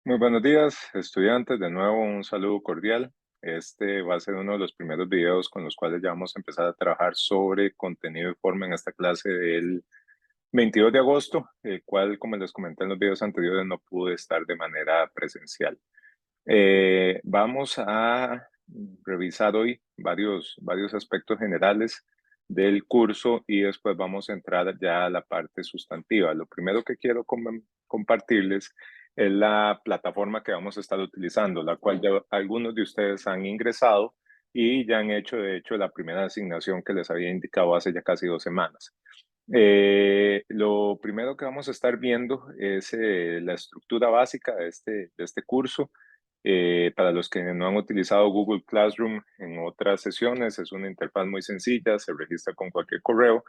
Muy buenos días, estudiantes. De nuevo, un saludo cordial. Este va a ser uno de los primeros videos con los cuales ya vamos a empezar a trabajar sobre contenido y forma en esta clase del 22 de agosto, el cual, como les comenté en los videos anteriores, no pude estar de manera presencial. Vamos a revisar hoy varios aspectos generales del curso y después vamos a entrar ya a la parte sustantiva. Lo primero que quiero compartirles es la plataforma que vamos a estar utilizando, la cual ya algunos de ustedes han ingresado y ya han hecho, de hecho, la primera asignación que les había indicado hace ya casi 2 semanas. Lo primero que vamos a estar viendo es la estructura básica de este curso. Para los que no han utilizado Google Classroom en otras sesiones, es una interfaz muy sencilla, se registra con cualquier correo,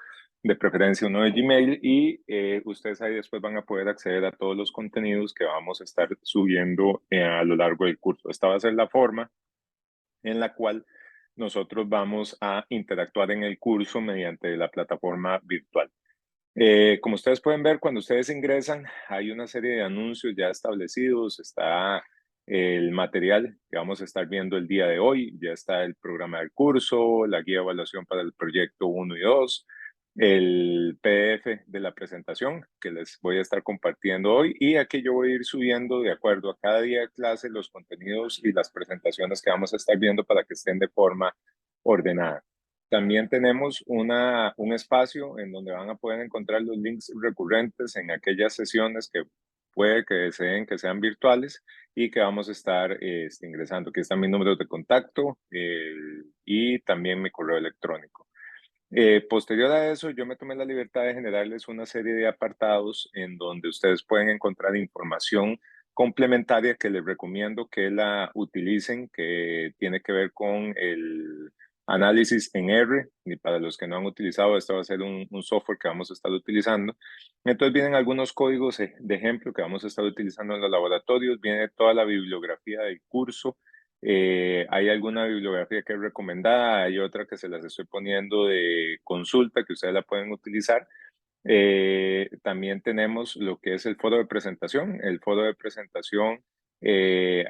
de preferencia uno de Gmail, y ustedes ahí después van a poder acceder a todos los contenidos que vamos a estar subiendo a lo largo del curso. Esta va a ser la forma en la cual nosotros vamos a interactuar en el curso mediante la plataforma virtual. Como ustedes pueden ver, cuando ustedes ingresan, hay una serie de anuncios ya establecidos, está el material que vamos a estar viendo el día de hoy, ya está el programa del curso, la guía de evaluación para el proyecto 1 y 2, el PDF de la presentación que les voy a estar compartiendo hoy, y aquí yo voy a ir subiendo de acuerdo a cada día de clase los contenidos y las presentaciones que vamos a estar viendo para que estén de forma ordenada. También tenemos un espacio en donde van a poder encontrar los links recurrentes en aquellas sesiones que puede que deseen que sean virtuales y que vamos a estar ingresando. Aquí están mis números de contacto y también mi correo electrónico. Posterior a eso, yo me tomé la libertad de generarles una serie de apartados en donde ustedes pueden encontrar información complementaria que les recomiendo que la utilicen, que tiene que ver con el análisis en R. Y para los que no han utilizado, esto va a ser un software que vamos a estar utilizando. Entonces vienen algunos códigos de ejemplo que vamos a estar utilizando en los laboratorios, viene toda la bibliografía del curso. Hay alguna bibliografía que es recomendada, hay otra que se las estoy poniendo de consulta que ustedes la pueden utilizar. También tenemos lo que es el foro de presentación. El foro de presentación,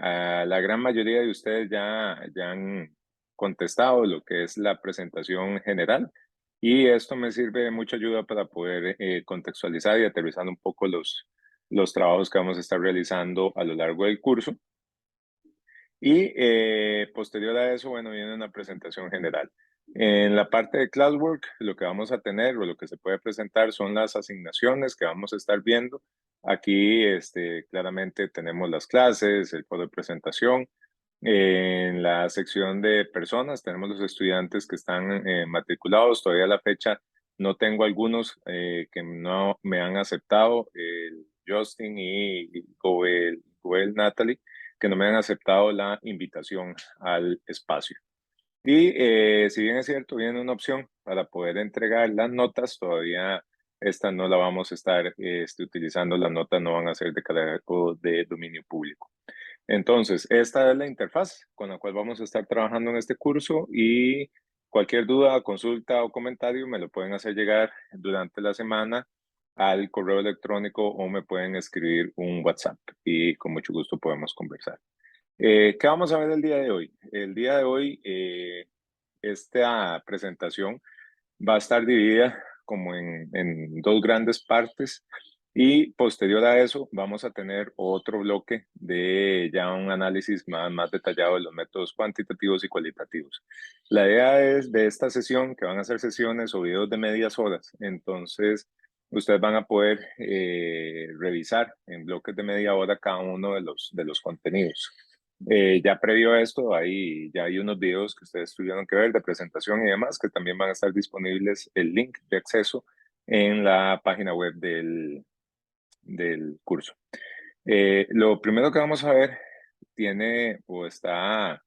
a la gran mayoría de ustedes ya han contestado lo que es la presentación general, y esto me sirve de mucha ayuda para poder contextualizar y aterrizar un poco los trabajos que vamos a estar realizando a lo largo del curso. Y posterior a eso, bueno, viene una presentación general. En la parte de Classwork, lo que vamos a tener o lo que se puede presentar son las asignaciones que vamos a estar viendo. Aquí claramente tenemos las clases, el foro de presentación. En la sección de personas tenemos los estudiantes que están matriculados. Todavía a la fecha no tengo algunos que no me han aceptado, Justin y Goel Natalie, que no me han aceptado la invitación al espacio. Y si bien es cierto, viene una opción para poder entregar las notas, todavía esta no la vamos a estar utilizando, las notas no van a ser de carácter de dominio público. Entonces, esta es la interfaz con la cual vamos a estar trabajando en este curso, y cualquier duda, consulta o comentario me lo pueden hacer llegar durante la semana al correo electrónico o me pueden escribir un WhatsApp y con mucho gusto podemos conversar. ¿Qué vamos a ver el día de hoy? El día de hoy, esta presentación va a estar dividida como en dos grandes partes, y posterior a eso vamos a tener otro bloque de ya un análisis más detallado de los métodos cuantitativos y cualitativos. La idea es de esta sesión, que van a ser sesiones o videos de medias horas, entonces ustedes van a poder revisar en bloques de media hora cada uno de los contenidos. Ya previo a esto, ya hay unos videos que ustedes tuvieron que ver de presentación y demás, que también van a estar disponibles el link de acceso en la página web del curso. Lo primero que vamos a ver tiene o está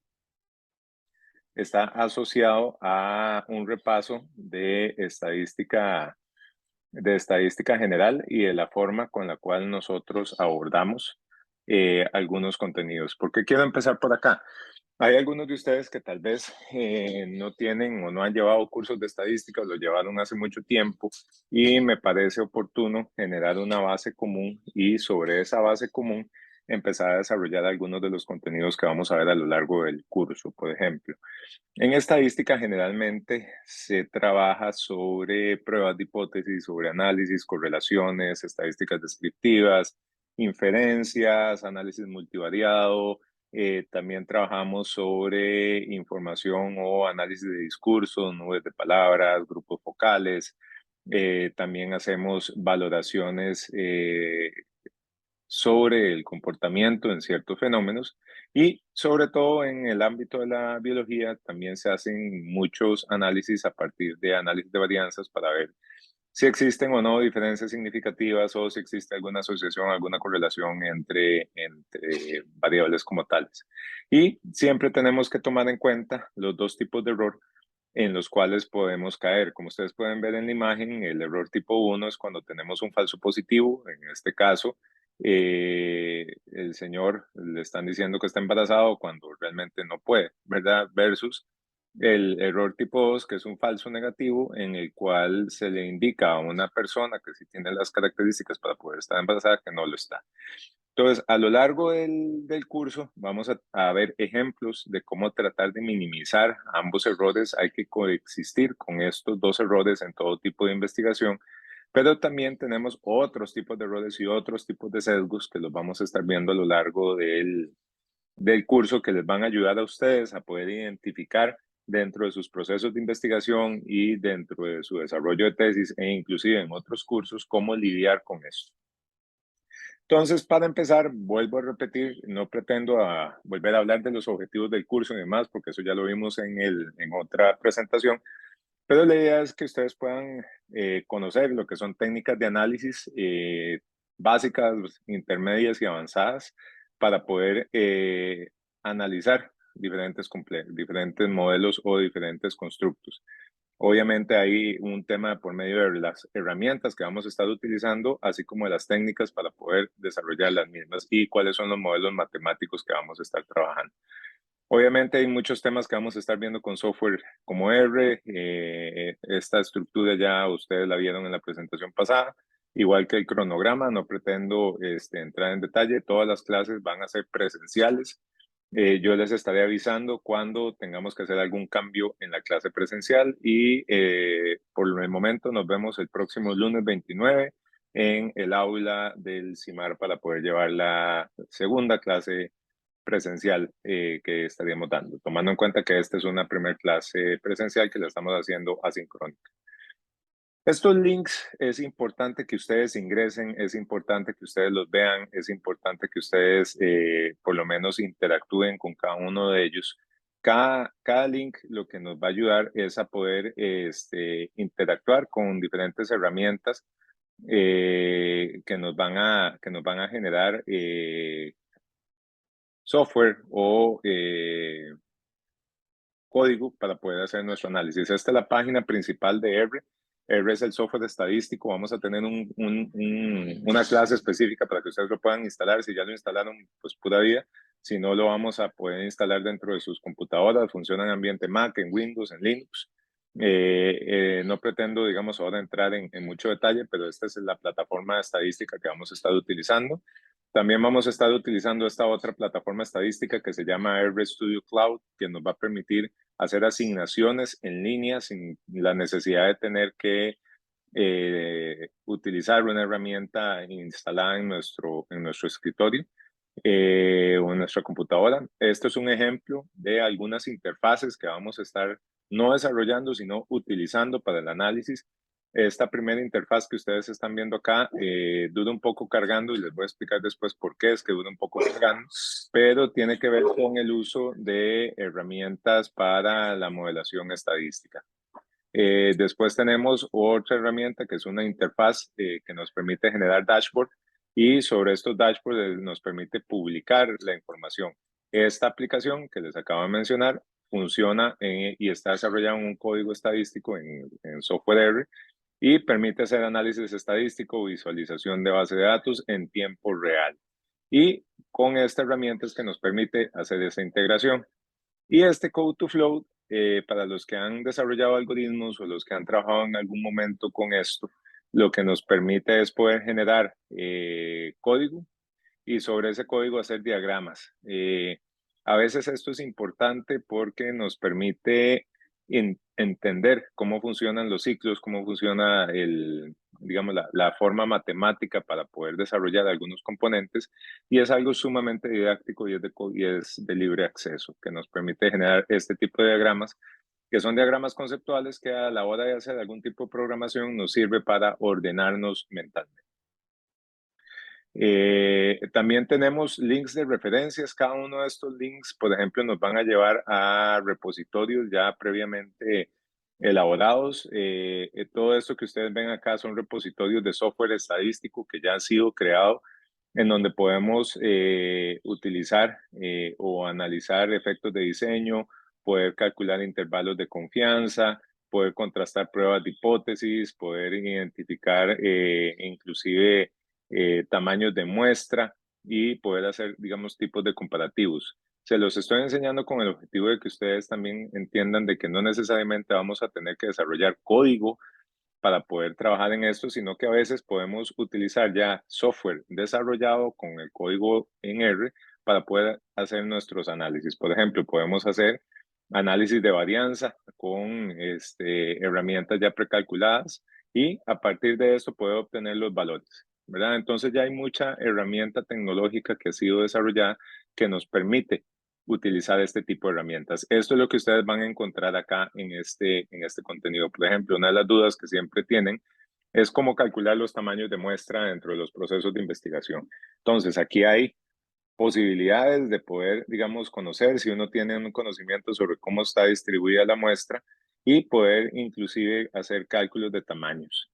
asociado a un repaso de estadística general y de la forma con la cual nosotros abordamos algunos contenidos. ¿Por qué quiero empezar por acá? Hay algunos de ustedes que tal vez no tienen o no han llevado cursos de estadística o lo llevaron hace mucho tiempo, y me parece oportuno generar una base común y sobre esa base común empezar a desarrollar algunos de los contenidos que vamos a ver a lo largo del curso, por ejemplo. En estadística generalmente se trabaja sobre pruebas de hipótesis, sobre análisis, correlaciones, estadísticas descriptivas, inferencias, análisis multivariado. También trabajamos sobre información o análisis de discursos, nubes de palabras, grupos focales. También hacemos valoraciones sobre el comportamiento en ciertos fenómenos y sobre todo en el ámbito de la biología también se hacen muchos análisis a partir de análisis de varianzas para ver si existen o no diferencias significativas o si existe alguna asociación, alguna correlación entre variables como tales. Y siempre tenemos que tomar en cuenta los dos tipos de error en los cuales podemos caer. Como ustedes pueden ver en la imagen, el error tipo 1 es cuando tenemos un falso positivo. En este caso, el señor le están diciendo que está embarazado cuando realmente no puede, ¿verdad? Versus el error tipo 2, que es un falso negativo, en el cual se le indica a una persona que sí tiene las características para poder estar embarazada que no lo está. Entonces, a lo largo del curso vamos a ver ejemplos de cómo tratar de minimizar ambos errores. Hay que coexistir con estos dos errores en todo tipo de investigación, pero también tenemos otros tipos de errores y otros tipos de sesgos que los vamos a estar viendo a lo largo del curso que les van a ayudar a ustedes a poder identificar dentro de sus procesos de investigación y dentro de su desarrollo de tesis e inclusive en otros cursos cómo lidiar con esto. Entonces, para empezar, vuelvo a repetir, no pretendo volver a hablar de los objetivos del curso y demás, porque eso ya lo vimos en otra presentación, pero la idea es que ustedes puedan conocer lo que son técnicas de análisis básicas, intermedias y avanzadas para poder analizar diferentes modelos o diferentes constructos. Obviamente hay un tema por medio de las herramientas que vamos a estar utilizando, así como de las técnicas para poder desarrollar las mismas y cuáles son los modelos matemáticos que vamos a estar trabajando. Obviamente hay muchos temas que vamos a estar viendo con software como R. Esta estructura ya ustedes la vieron en la presentación pasada, igual que el cronograma. No pretendo entrar en detalle. Todas las clases van a ser presenciales. Yo les estaré avisando cuando tengamos que hacer algún cambio en la clase presencial y por el momento nos vemos el próximo lunes 29 en el aula del CIMAR para poder llevar la segunda clase presencial que estaríamos dando, tomando en cuenta que esta es una primera clase presencial que la estamos haciendo asincrónica. Estos links es importante que ustedes ingresen, es importante que ustedes los vean, es importante que ustedes por lo menos interactúen con cada uno de ellos. Cada link lo que nos va a ayudar es a poder interactuar con diferentes herramientas que nos van a generar software o código para poder hacer nuestro análisis. Esta es la página principal de R. R es el software estadístico. Vamos a tener una clase específica para que ustedes lo puedan instalar. Si ya lo instalaron, pues pura vida. Si no, lo vamos a poder instalar dentro de sus computadoras. Funciona en ambiente Mac, en Windows, en Linux. No pretendo, digamos, ahora entrar en mucho detalle, pero esta es la plataforma estadística que vamos a estar utilizando. También vamos a estar utilizando esta otra plataforma estadística que se llama RStudio Cloud, que nos va a permitir hacer asignaciones en línea sin la necesidad de tener que utilizar una herramienta instalada en nuestro escritorio o en nuestra computadora. Esto es un ejemplo de algunas interfaces que vamos a estar no desarrollando, sino utilizando para el análisis. Esta primera interfaz que ustedes están viendo acá dura un poco cargando y les voy a explicar después por qué es que dura un poco cargando, pero tiene que ver con el uso de herramientas para la modelación estadística. Después tenemos otra herramienta que es una interfaz que nos permite generar dashboard y sobre estos dashboards nos permite publicar la información. Esta aplicación que les acabo de mencionar funciona y está desarrollada en un código estadístico en software R y permite hacer análisis estadístico, visualización de base de datos en tiempo real. Y con esta herramienta es que nos permite hacer esa integración. Y este Code to Flow, para los que han desarrollado algoritmos o los que han trabajado en algún momento con esto, lo que nos permite es poder generar código y sobre ese código hacer diagramas. A veces esto es importante porque nos permite entender cómo funcionan los ciclos, cómo funciona digamos, la forma matemática para poder desarrollar algunos componentes, y es algo sumamente didáctico y es de libre acceso, que nos permite generar este tipo de diagramas, que son diagramas conceptuales que a la hora de hacer algún tipo de programación nos sirve para ordenarnos mentalmente. También tenemos links de referencias. Cada uno de estos links, por ejemplo, nos van a llevar a repositorios ya previamente elaborados. Todo esto que ustedes ven acá son repositorios de software estadístico que ya han sido creados, en donde podemos utilizar o analizar efectos de diseño, poder calcular intervalos de confianza, poder contrastar pruebas de hipótesis, poder identificar inclusive tamaños de muestra y poder hacer, digamos, tipos de comparativos. Se los estoy enseñando con el objetivo de que ustedes también entiendan de que no necesariamente vamos a tener que desarrollar código para poder trabajar en esto, sino que a veces podemos utilizar ya software desarrollado con el código en R para poder hacer nuestros análisis. Por ejemplo, podemos hacer análisis de varianza con herramientas ya precalculadas y a partir de esto poder obtener los valores, ¿verdad? Entonces ya hay mucha herramienta tecnológica que ha sido desarrollada que nos permite utilizar este tipo de herramientas. Esto es lo que ustedes van a encontrar acá en este contenido. Por ejemplo, una de las dudas que siempre tienen es cómo calcular los tamaños de muestra dentro de los procesos de investigación. Entonces, aquí hay posibilidades de poder, digamos, conocer si uno tiene un conocimiento sobre cómo está distribuida la muestra y poder inclusive hacer cálculos de tamaños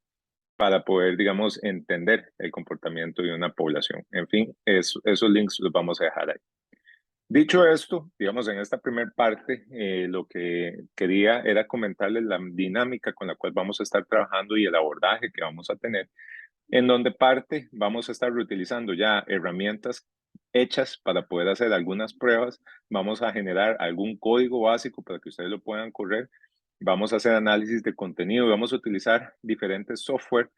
para poder, digamos, entender el comportamiento de una población. En fin, esos links los vamos a dejar ahí. Dicho esto, digamos, en esta primera parte, lo que quería era comentarles la dinámica con la cual vamos a estar trabajando y el abordaje que vamos a tener, en donde parte vamos a estar reutilizando ya herramientas hechas para poder hacer algunas pruebas, vamos a generar algún código básico para que ustedes lo puedan correr, vamos a hacer análisis de contenido, vamos a utilizar diferentes software,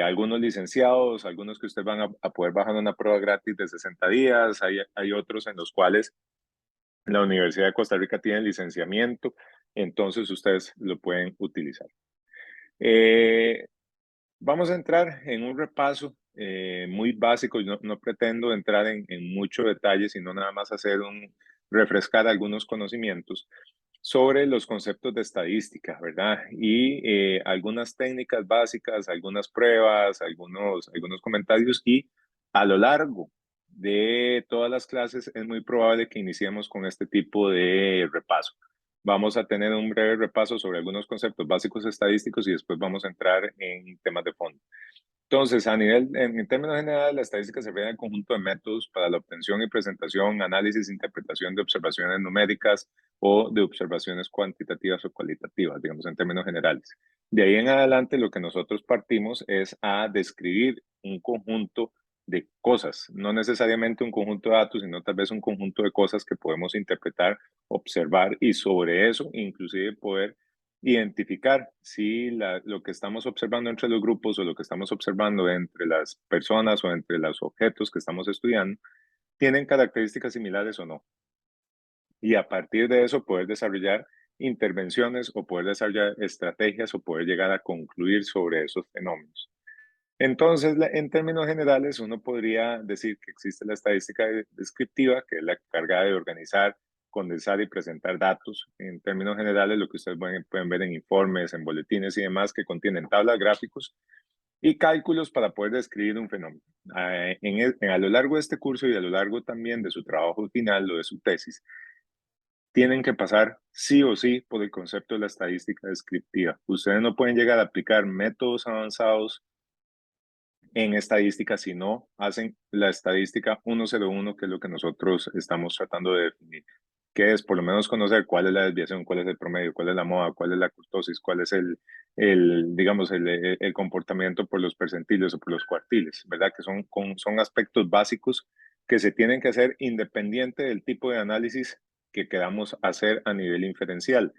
algunos licenciados, algunos que ustedes van a poder bajar una prueba gratis de 60 días, hay otros en los cuales la Universidad de Costa Rica tiene licenciamiento, entonces ustedes lo pueden utilizar. Eh, Vamos a entrar en un repaso muy básico. No pretendo entrar en mucho detalle, sino nada más refrescar algunos conocimientos sobre los conceptos de estadística, ¿verdad? Y algunas técnicas básicas, algunas pruebas, algunos comentarios. Y a lo largo de todas las clases es muy probable que iniciemos con este tipo de repaso. Vamos a tener un breve repaso sobre algunos conceptos básicos estadísticos y después vamos a entrar en temas de fondo. Entonces, en términos generales, la estadística se refiere al conjunto de métodos para la obtención y presentación, análisis e interpretación de observaciones numéricas o de observaciones cuantitativas o cualitativas, digamos, en términos generales. De ahí en adelante, lo que nosotros partimos es a describir un conjunto de cosas, no necesariamente un conjunto de datos, sino tal vez un conjunto de cosas que podemos interpretar, observar y sobre eso inclusive poder identificar si lo que estamos observando entre los grupos o lo que estamos observando entre las personas o entre los objetos que estamos estudiando tienen características similares o no. Y a partir de eso poder desarrollar intervenciones o poder desarrollar estrategias o poder llegar a concluir sobre esos fenómenos. Entonces, en términos generales, uno podría decir que existe la estadística descriptiva, que es la encargada de organizar, condensar y presentar datos. En términos generales, lo que ustedes pueden ver en informes, en boletines y demás, que contienen tablas, gráficos y cálculos para poder describir un fenómeno. A lo largo de este curso y a lo largo también de su trabajo final o de su tesis, tienen que pasar sí o sí por el concepto de la estadística descriptiva. Ustedes no pueden llegar a aplicar métodos avanzados en estadística si no hacen la estadística 101, que es lo que nosotros estamos tratando de definir, que es por lo menos conocer cuál es la desviación, cuál es el promedio, cuál es la moda, cuál es la kurtosis, cuál es digamos, el comportamiento por los percentiles o por los cuartiles, ¿verdad? Que son aspectos básicos que se tienen que hacer independiente del tipo de análisis que queramos hacer a nivel inferencial.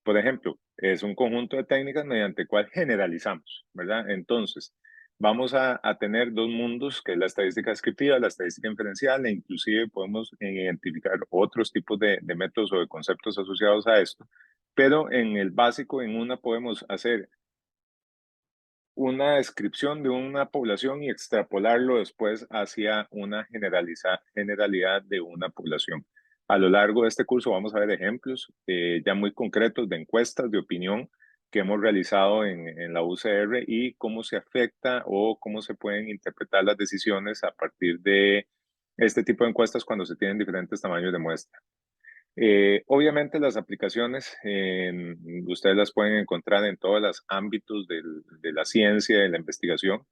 Por ejemplo, es un conjunto de técnicas mediante el cual generalizamos, ¿verdad? Entonces, vamos a tener dos mundos, que es la estadística descriptiva, la estadística inferencial, e inclusive podemos identificar otros tipos de métodos o de conceptos asociados a esto, pero en el básico, en una podemos hacer una descripción de una población y extrapolarlo después hacia una generalidad de una población. A lo largo de este curso vamos a ver ejemplos ya muy concretos de encuestas de opinión que hemos realizado en la UCR y cómo se afecta o cómo se pueden interpretar las decisiones a partir de este tipo de encuestas cuando se tienen diferentes tamaños de muestra. Obviamente las aplicaciones ustedes las pueden encontrar en todos los ámbitos de la ciencia, de la investigación,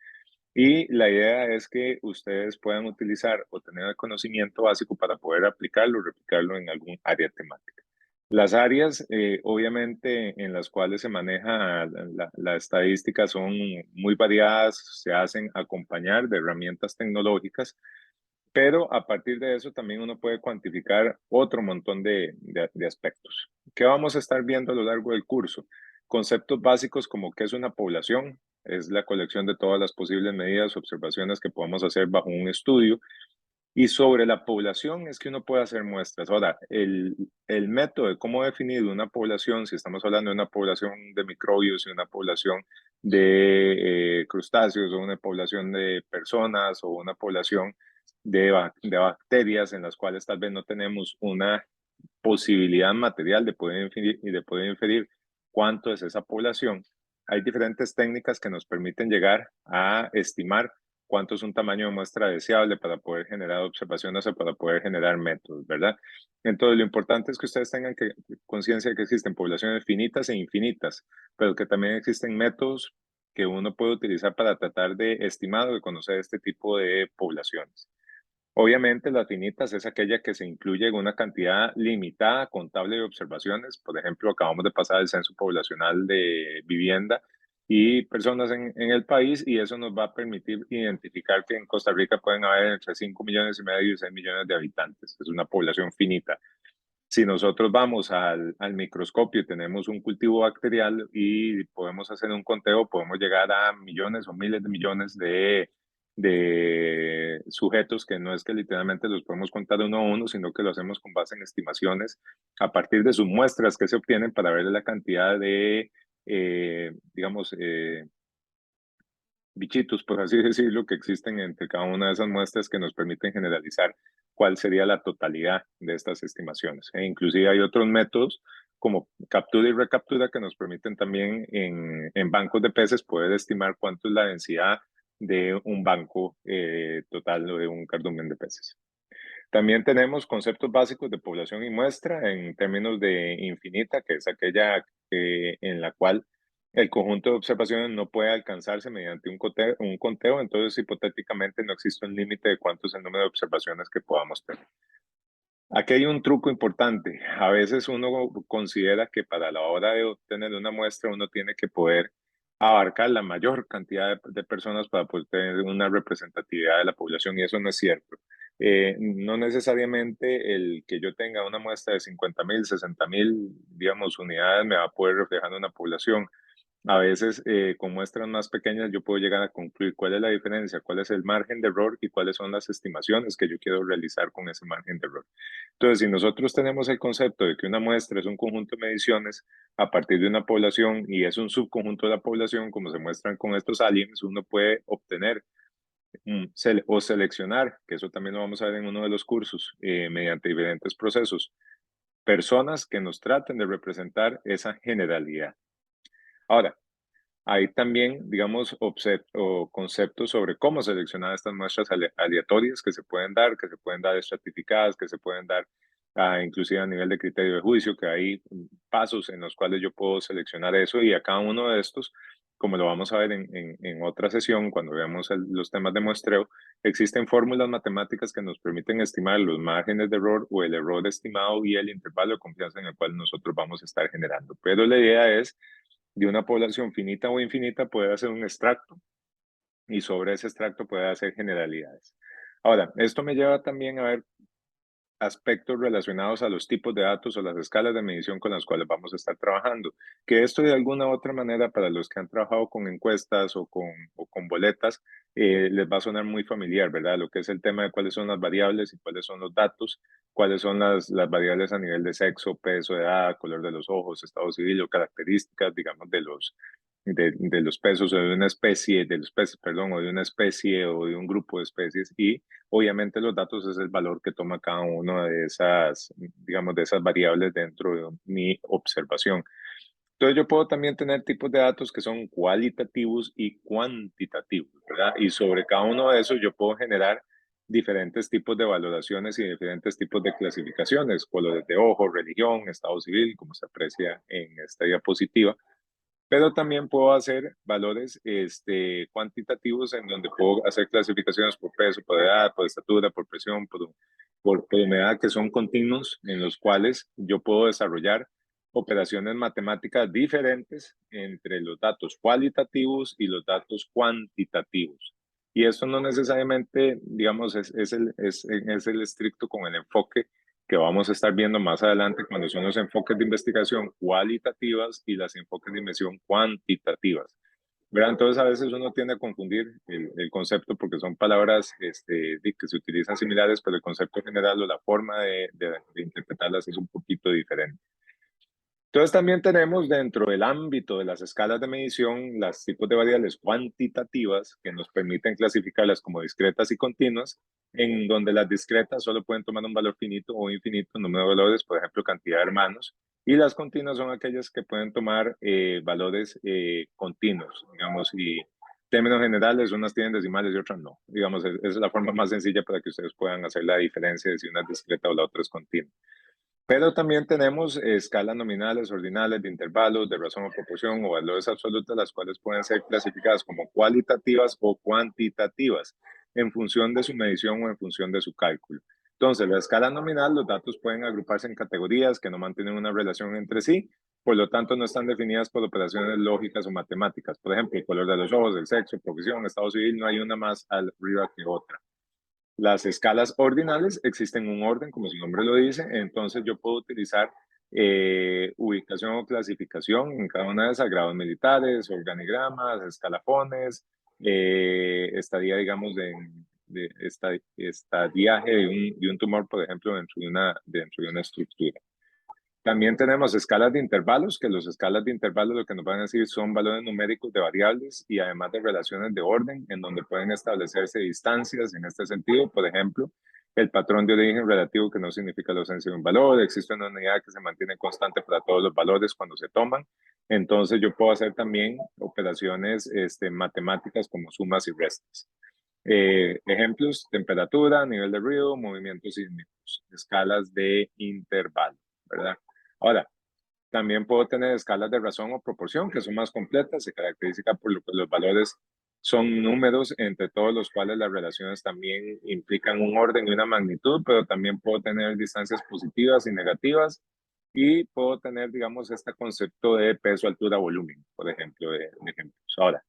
y la idea es que ustedes puedan utilizar o tener el conocimiento básico para poder aplicarlo, replicarlo en algún área temática. Las áreas, obviamente, en las cuales se maneja la estadística son muy variadas, se hacen acompañar de herramientas tecnológicas, pero a partir de eso también uno puede cuantificar otro montón de aspectos. ¿Qué vamos a estar viendo a lo largo del curso? Conceptos básicos como qué es una población, es la colección de todas las posibles medidas, observaciones que podemos hacer bajo un estudio. Y sobre la población es que uno puede hacer muestras. Ahora, el método de cómo definir una población, si estamos hablando de una población de microbios y una población de crustáceos o una población de personas o una población de bacterias en las cuales tal vez no tenemos una posibilidad material de poder inferir y de poder inferir cuánto es esa población, hay diferentes técnicas que nos permiten llegar a estimar cuánto es un tamaño de muestra deseable para poder generar observaciones o para poder generar métodos, ¿verdad? Entonces, lo importante es que ustedes tengan conciencia de que existen poblaciones finitas e infinitas, pero que también existen métodos que uno puede utilizar para tratar de estimar o de conocer este tipo de poblaciones. Obviamente, las finitas es aquella que se incluye en una cantidad limitada, contable de observaciones. Por ejemplo, acabamos de pasar el censo poblacional de vivienda y personas en el país, y eso nos va a permitir identificar que en Costa Rica pueden haber entre 5,5 millones y 6 millones de habitantes. Es una población finita. Si nosotros vamos al microscopio y tenemos un cultivo bacterial y podemos hacer un conteo, podemos llegar a millones o miles de millones de sujetos que no es que literalmente los podemos contar uno a uno, sino que lo hacemos con base en estimaciones a partir de sus muestras que se obtienen para ver la cantidad de, digamos, bichitos, por así decirlo, que existen entre cada una de esas muestras que nos permiten generalizar cuál sería la totalidad de estas estimaciones. E inclusive hay otros métodos como captura y recaptura que nos permiten también en bancos de peces poder estimar cuánto es la densidad de un banco total o de un cardumen de peces. También tenemos conceptos básicos de población y muestra en términos de infinita, que es aquella en la cual el conjunto de observaciones no puede alcanzarse mediante un conteo, entonces hipotéticamente no existe un límite de cuánto es el número de observaciones que podamos tener. Aquí hay un truco importante. A veces uno considera que para la hora de obtener una muestra uno tiene que poder abarcar la mayor cantidad de personas para poder tener una representatividad de la población, y eso no es cierto. No necesariamente el que yo tenga una muestra de 50,000, 60,000, digamos, unidades me va a poder reflejar una población. A veces, con muestras más pequeñas, yo puedo llegar a concluir cuál es la diferencia, cuál es el margen de error y cuáles son las estimaciones que yo quiero realizar con ese margen de error. Entonces, si nosotros tenemos el concepto de que una muestra es un conjunto de mediciones a partir de una población y es un subconjunto de la población, como se muestran con estos aliens, uno puede obtener o seleccionar, que eso también lo vamos a ver en uno de los cursos, mediante diferentes procesos, personas que nos traten de representar esa generalidad. Ahora, hay también, digamos, o conceptos sobre cómo seleccionar estas muestras aleatorias que se pueden dar estratificadas, que se pueden dar inclusive a nivel de criterio de juicio, que hay pasos en los cuales yo puedo seleccionar eso, y a cada uno de estos, como lo vamos a ver en otra sesión, cuando veamos los temas de muestreo, existen fórmulas matemáticas que nos permiten estimar los márgenes de error o el error estimado y el intervalo de confianza en el cual nosotros vamos a estar generando. Pero la idea es de una población finita o infinita puede hacer un extracto y sobre ese extracto puede hacer generalidades. Ahora, esto me lleva también a ver aspectos relacionados a los tipos de datos o las escalas de medición con las cuales vamos a estar trabajando. Que esto de alguna u otra manera para los que han trabajado con encuestas o con boletas, les va a sonar muy familiar, ¿verdad? Lo que es el tema de cuáles son las variables y cuáles son los datos, cuáles son las variables a nivel de sexo, peso, edad, color de los ojos, estado civil o características, digamos, de los pesos o de una especie, de los peces, perdón, o de una especie o de un grupo de especies y obviamente los datos es el valor que toma cada una de esas, digamos, de esas variables dentro de mi observación. Entonces yo puedo también tener tipos de datos que son cualitativos y cuantitativos, ¿verdad? Y sobre cada uno de esos yo puedo generar diferentes tipos de valoraciones y diferentes tipos de clasificaciones, colores de ojo, religión, estado civil, como se aprecia en esta diapositiva. Pero también puedo hacer valores cuantitativos en donde puedo hacer clasificaciones por peso, por edad, por estatura, por presión, por humedad, que son continuos en los cuales yo puedo desarrollar operaciones matemáticas diferentes entre los datos cualitativos y los datos cuantitativos. Y eso no necesariamente, digamos, es el estricto con el enfoque que vamos a estar viendo más adelante cuando son los enfoques de investigación cualitativas y las enfoques de investigación cuantitativas. ¿Verdad? Entonces a veces uno tiende a confundir el concepto porque son palabras que se utilizan similares, pero el concepto general o la forma de interpretarlas es un poquito diferente. Entonces también tenemos dentro del ámbito de las escalas de medición los tipos de variables cuantitativas que nos permiten clasificarlas como discretas y continuas, en donde las discretas solo pueden tomar un valor finito o infinito, un número de valores, por ejemplo, cantidad de hermanos, y las continuas son aquellas que pueden tomar valores continuos, digamos, y términos generales, unas tienen decimales y otras no. Digamos, esa es la forma más sencilla para que ustedes puedan hacer la diferencia de si una es discreta o la otra es continua. Pero también tenemos escalas nominales, ordinales, de intervalos, de razón o proporción o valores absolutos, las cuales pueden ser clasificadas como cualitativas o cuantitativas en función de su medición o en función de su cálculo. Entonces, la escala nominal, los datos pueden agruparse en categorías que no mantienen una relación entre sí, por lo tanto no están definidas por operaciones lógicas o matemáticas. Por ejemplo, el color de los ojos, el sexo, profesión, estado civil, no hay una más arriba que otra. Las escalas ordinales existen un orden, como su nombre lo dice, entonces yo puedo utilizar ubicación o clasificación en cada una de esas, grados militares, organigramas, escalafones, estadía, digamos, estadiaje de un tumor, por ejemplo, dentro de una estructura. También tenemos escalas de intervalos, que las escalas de intervalos lo que nos van a decir son valores numéricos de variables y además de relaciones de orden, en donde pueden establecerse distancias en este sentido. Por ejemplo, el patrón de origen relativo, que no significa la ausencia de un valor, existe una unidad que se mantiene constante para todos los valores cuando se toman. Entonces yo puedo hacer también operaciones matemáticas como sumas y restas. Ejemplos: temperatura, nivel de ruido, movimientos sísmicos, escalas de intervalo, ¿verdad? Ahora, también puedo tener escalas de razón o proporción que son más completas, se caracterizan por lo que los valores son números entre todos los cuales las relaciones también implican un orden y una magnitud, pero también puedo tener distancias positivas y negativas y puedo tener, digamos, este concepto de peso, altura, volumen, por ejemplo, de ejemplos. Ahora,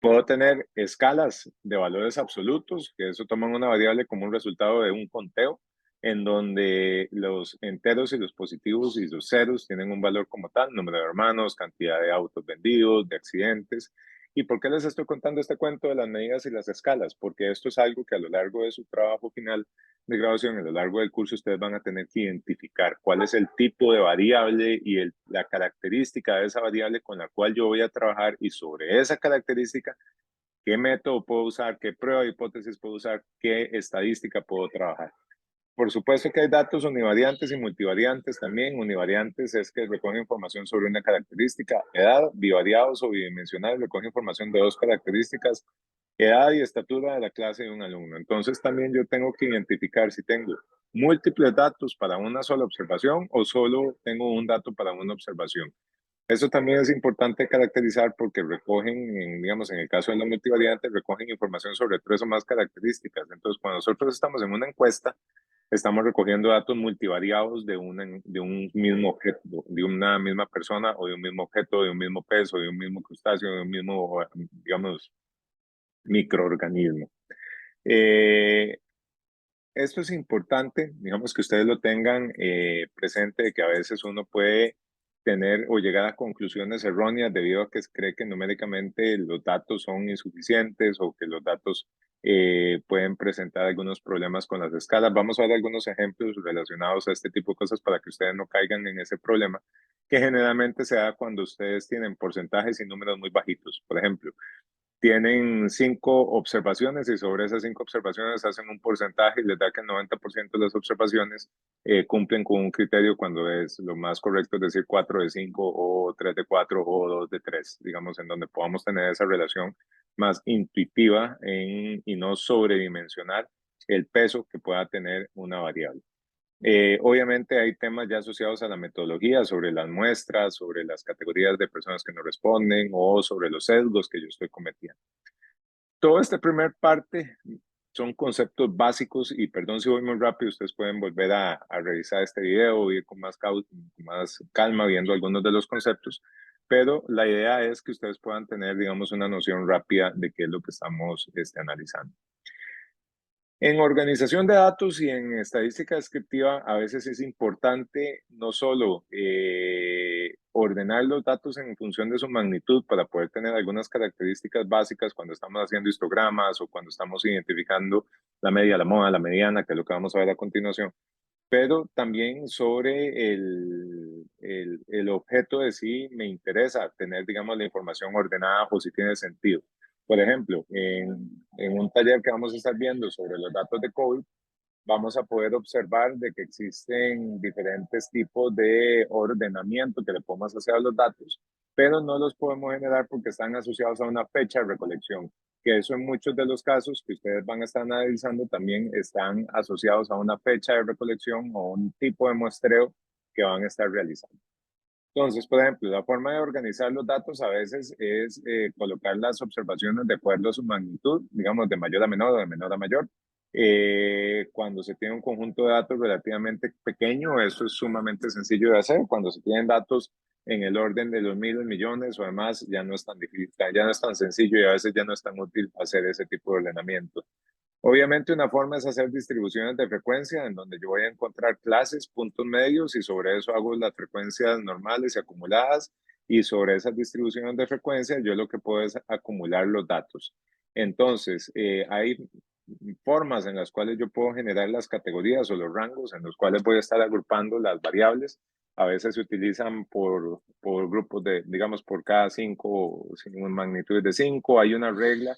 puedo tener escalas de valores absolutos, que eso toman una variable como un resultado de un conteo, en donde los enteros y los positivos y los ceros tienen un valor como tal, número de hermanos, cantidad de autos vendidos, de accidentes. ¿Y por qué les estoy contando este cuento de las medidas y las escalas? Porque esto es algo que a lo largo de su trabajo final de graduación, a lo largo del curso, ustedes van a tener que identificar cuál es el tipo de variable y la característica de esa variable con la cual yo voy a trabajar, y sobre esa característica, qué método puedo usar, qué prueba de hipótesis puedo usar, qué estadística puedo trabajar. Por supuesto que hay datos univariantes y multivariantes también. Univariantes es que recogen información sobre una característica. Edad, bivariados o bidimensionales recogen información de dos características: edad y estatura de la clase de un alumno. Entonces también yo tengo que identificar si tengo múltiples datos para una sola observación o solo tengo un dato para una observación. Eso también es importante caracterizar porque recogen, digamos, en el caso de los multivariantes, recogen información sobre tres o más características. Entonces, cuando nosotros estamos en una encuesta, estamos recogiendo datos multivariados de un mismo objeto, de una misma persona o de un mismo objeto, de un mismo peso, de un mismo crustáceo, de un mismo, digamos, microorganismo. esto es importante, digamos que ustedes lo tengan presente, de que a veces uno puede tener o llegar a conclusiones erróneas debido a que cree que numéricamente los datos son insuficientes o que los datos pueden presentar algunos problemas con las escalas. Vamos a ver algunos ejemplos relacionados a este tipo de cosas para que ustedes no caigan en ese problema, que generalmente se da cuando ustedes tienen porcentajes y números muy bajitos. Por ejemplo, tienen 5 observaciones y sobre esas 5 observaciones hacen un porcentaje y les da que el 90% de las observaciones cumplen con un criterio cuando es lo más correcto, es decir, 4 de 5 o 3 de 4 o 2 de 3, digamos, en donde podamos tener esa relación más intuitiva y no sobredimensionar el peso que pueda tener una variable. Obviamente hay temas ya asociados a la metodología, sobre las muestras, sobre las categorías de personas que no responden o sobre los sesgos que yo estoy cometiendo. Todo este primer parte son conceptos básicos y perdón si voy muy rápido, ustedes pueden volver a revisar este video y ir con más calma viendo algunos de los conceptos, pero la idea es que ustedes puedan tener, digamos, una noción rápida de qué es lo que estamos analizando. En organización de datos y en estadística descriptiva, a veces es importante no solo ordenar los datos en función de su magnitud para poder tener algunas características básicas cuando estamos haciendo histogramas o cuando estamos identificando la media, la moda, la mediana, que es lo que vamos a ver a continuación, pero también sobre el objeto de sí me interesa tener, digamos, la información ordenada o si tiene sentido. Por ejemplo, en un taller que vamos a estar viendo sobre los datos de COVID, vamos a poder observar de que existen diferentes tipos de ordenamiento que le podemos hacer a los datos, pero no los podemos generar porque están asociados a una fecha de recolección, que eso en muchos de los casos que ustedes van a estar analizando también están asociados a una fecha de recolección o un tipo de muestreo que van a estar realizando. Entonces, por ejemplo, la forma de organizar los datos a veces es colocar las observaciones de acuerdo a su magnitud, digamos, de mayor a menor o de menor a mayor. Cuando se tiene un conjunto de datos relativamente pequeño, eso es sumamente sencillo de hacer. Cuando se tienen datos en el orden de los miles, millones o demás, ya no es tan difícil, ya no es tan sencillo y a veces ya no es tan útil hacer ese tipo de ordenamiento. Obviamente una forma es hacer distribuciones de frecuencia en donde yo voy a encontrar clases, puntos medios y sobre eso hago las frecuencias normales y acumuladas y sobre esas distribuciones de frecuencia yo lo que puedo es acumular los datos. Entonces, hay formas en las cuales yo puedo generar las categorías o los rangos en los cuales voy a estar agrupando las variables. A veces se utilizan por grupos de, digamos, por cada 5, magnitudes de 5, hay una regla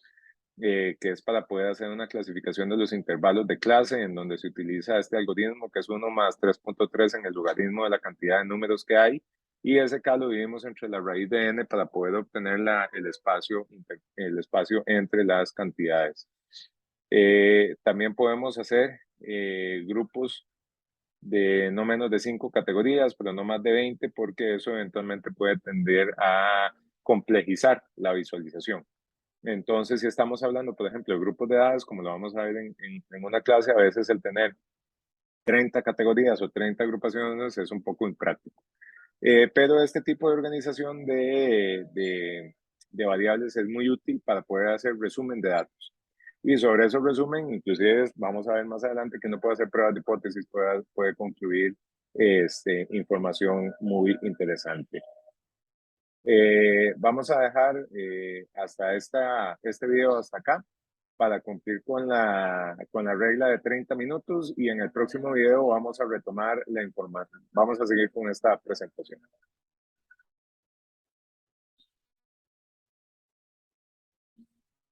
que es para poder hacer una clasificación de los intervalos de clase, en donde se utiliza este algoritmo que es 1 más 3.3 en el logaritmo de la cantidad de números que hay, y ese K lo dividimos entre la raíz de n para poder obtener el espacio entre las cantidades. También podemos hacer grupos de no menos de 5 categorías, pero no más de 20, porque eso eventualmente puede tender a complejizar la visualización. Entonces, si estamos hablando, por ejemplo, de grupos de edades, como lo vamos a ver en una clase, a veces el tener 30 categorías o 30 agrupaciones es un poco impráctico. Pero este tipo de organización de variables es muy útil para poder hacer resumen de datos. Y sobre esos resumen, inclusive vamos a ver más adelante que uno puede hacer pruebas de hipótesis, puede concluir información muy interesante. Vamos a dejar hasta este video hasta acá para cumplir con la regla de 30 minutos y en el próximo video vamos a retomar la información. Vamos a seguir con esta presentación.